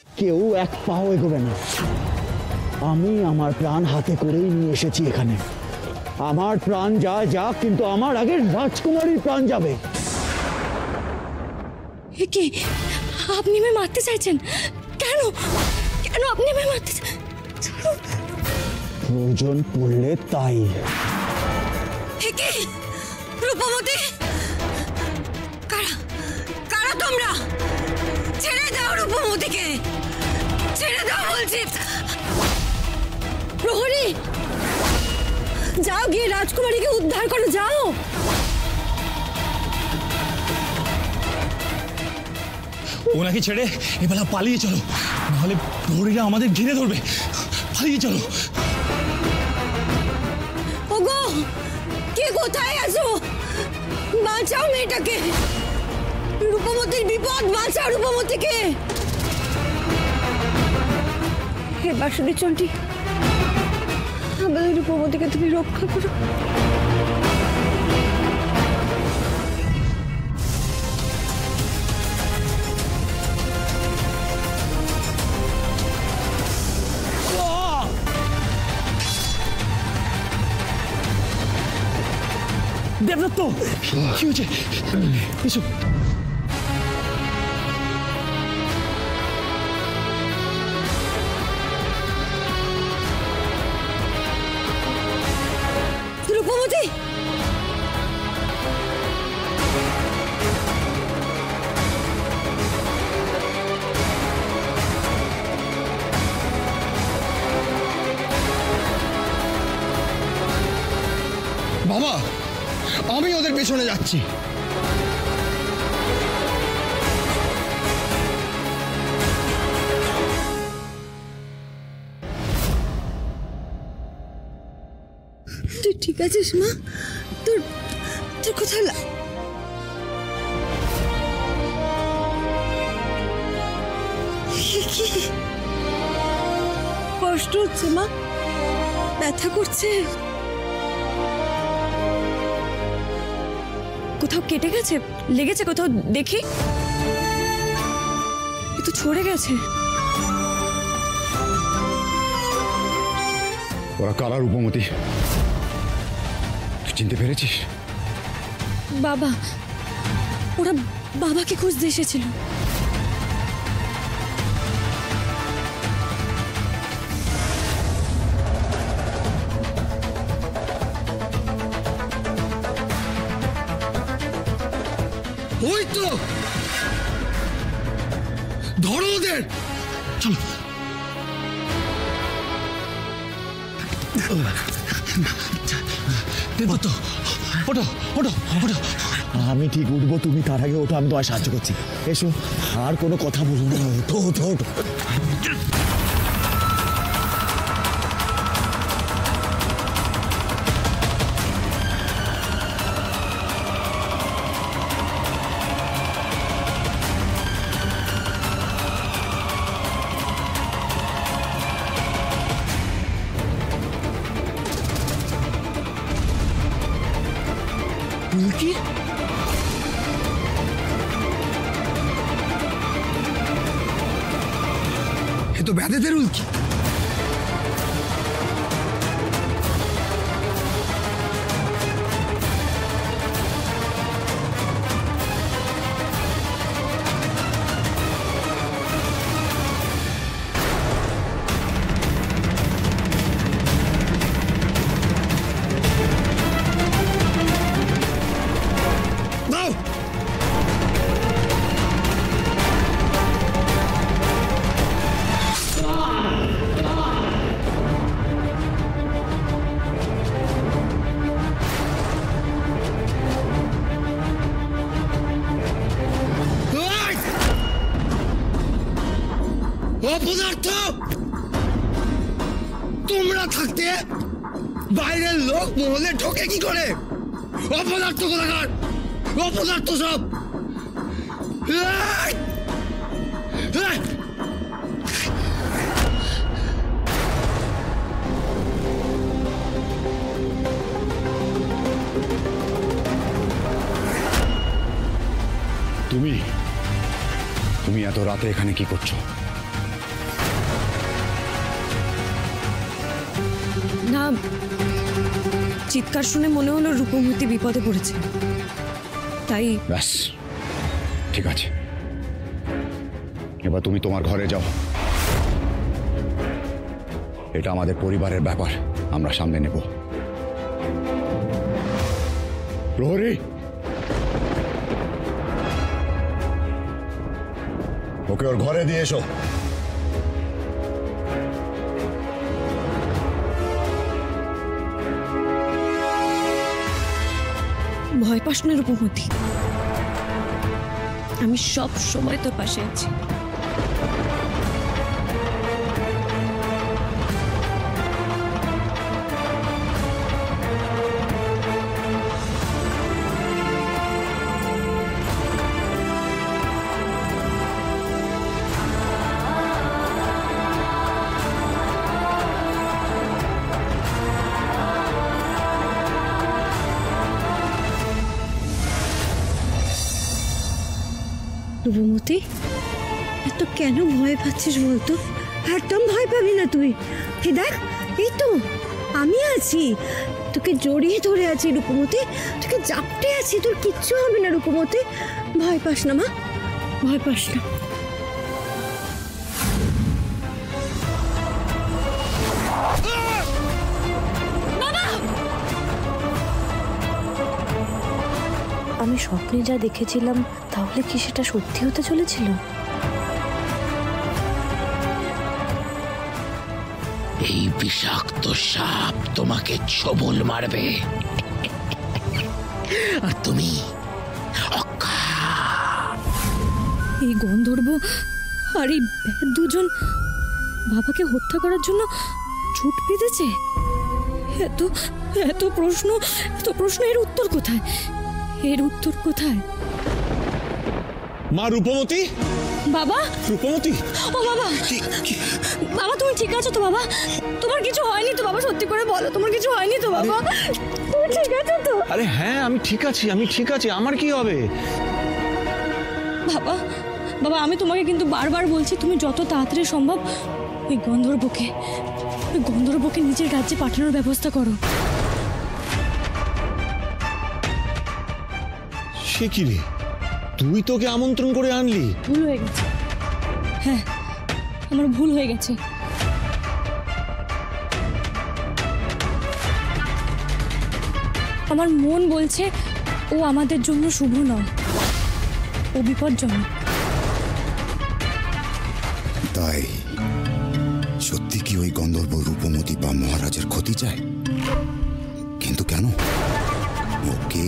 কেউ এক পাও এগোবে না। আমি আমার প্রাণ হাতে করেই নিয়ে এসেছি এখানে। আমার প্রাণ যায় যাক, কিন্তু আমার আগে রাজকুমারীর প্রাণ যাবে। কি আপনি আমায় মারতে চাইছেন? কেন কেন আপনি আমায় মারতে প্রয়োজন পড়লে তাই। কি রূপমতি, কারা কারা তোমরা? ছেড়ে দাও রূপমতিকে, ছেড়ে দাও বলছি। প্রহরী, যাও গিয়ে রাজকুমারীকে উদ্ধার করো, যাও। ওনাকে ছেড়ে এবেলা পালিয়ে চলো, নাহলে প্রহরীরা আমাদের ঘিরে ধরবে। পালিয়ে চলো। ওগো, কে কোথায় আছো? বাঁচাও মেয়েটাকে, রূপমতির বিপদ, বাঁচাও রূপমতিকে। হে বাসুদী চন্ডী, আমাদের রূপমতিকে তুমি রক্ষা করো। দেবদত্ত, কি হয়েছে? এসো। রূপমতি, বাবা, আমি ওদের পেছনে যাচ্ছি। তুই ঠিক আছিস মা? তোর তোর কোথায় কষ্ট হচ্ছে মা? ব্যথা করছে? কোথাও কেটে গেছে, লেগেছে কোথাও? দেখি, এ তো ছড়ে গেছে। ওরা কারা রূপমতি? তুই চিনতে পেরেছিস? বাবা, ওরা বাবাকে খুঁজতে এসেছিল। ওই তো, ধরো ওদের। চলো। দেবদত্ত, ওঠো ওঠো ওঠো। আমি ঠিক উঠবো, তুমি তার আগে ওঠো, আমি তোমায় সাহায্য করছি। এসো, আর কোনো কথা বলো না। ওঠো ওঠো ওঠো। উল্কি, এ তো ব্যাধেদের উল্কি। দাও। অপদার্থ, তোমরা থাকতে বাইরের লোক মহলে ঢোকে কি করে? অপদার্থ কোথাকার, অপদার্থ সব। তুমি তুমি এত রাতে এখানে কি করছো? না, চিৎকার শুনে মনে হলো রূপমতি বিপদে পড়েছে, তাই। ব্যাস, ঠিক আছে, এবার তুমি তোমার ঘরে যাও। এটা আমাদের পরিবারের ব্যাপার, আমরা সামনে নেব। প্রহরী, ওকে ওর ঘরে দিয়ে এসো। ভয় পাস না রূপমতি, আমি সব সময় তোর পাশে আছি। রূপমতি, এত কেন ভয় পাচ্ছিস বলতো? একদম ভয় পাবি না তুই। এই দেখ, এই তো আমি আছি, তোকে জড়িয়ে ধরে আছি রূপমতি, তোকে জাপটে আছি, তোর কিচ্ছু হবে না রূপমতি। ভয় পাস না মা, ভয় পাস না। আমি স্বপ্নে যা দেখেছিলাম তাহলে কি সেটা সত্যি হতে চলেছিল? এই বিষাক্ত সাপ তোমাকে ছোবল মারবে আর তুমি এই গন্ধর্ব আর এই দুজন বাবাকে হত্যা করার জন্য ছুট পেতেছে। এত এত প্রশ্ন, এত প্রশ্ন, এর উত্তর কোথায়? এর উত্তর কোথায়? মা রূপমতি, বাবা, রূপমতি, ও বাবা, বাবা তুমি ঠিক আছো তো বাবা? তোমার কিছু হয়নি তো বাবা? সত্যি করে বলো, তোমার কিছু হয়নি তো বাবা? তুমি ঠিক আছো তো? আরে হ্যাঁ, আমি ঠিক আছি, আমি ঠিক আছি, আমার কি হবে? বাবা, বাবা আমি তোমাকে কিন্তু বারবার বলছি, তুমি যত তাড়াতাড়ি সম্ভব ওই গন্ধর্বকে নিজের রাজ্যে পাঠানোর ব্যবস্থা করো। সে কি রে, তুই তোকে আমন্ত্রণ করে আনলি? ভুল হয়ে গেছে, হ্যাঁ আমার ভুল হয়ে গেছে। আমার মন বলছে ও আমাদের জন্য শুভ নয়, ও বিপজ্জনক। তাই সত্যি কি ওই গন্ধর্ব রূপমতি বা মহারাজের ক্ষতি চায়? কিন্তু কেন? ওকে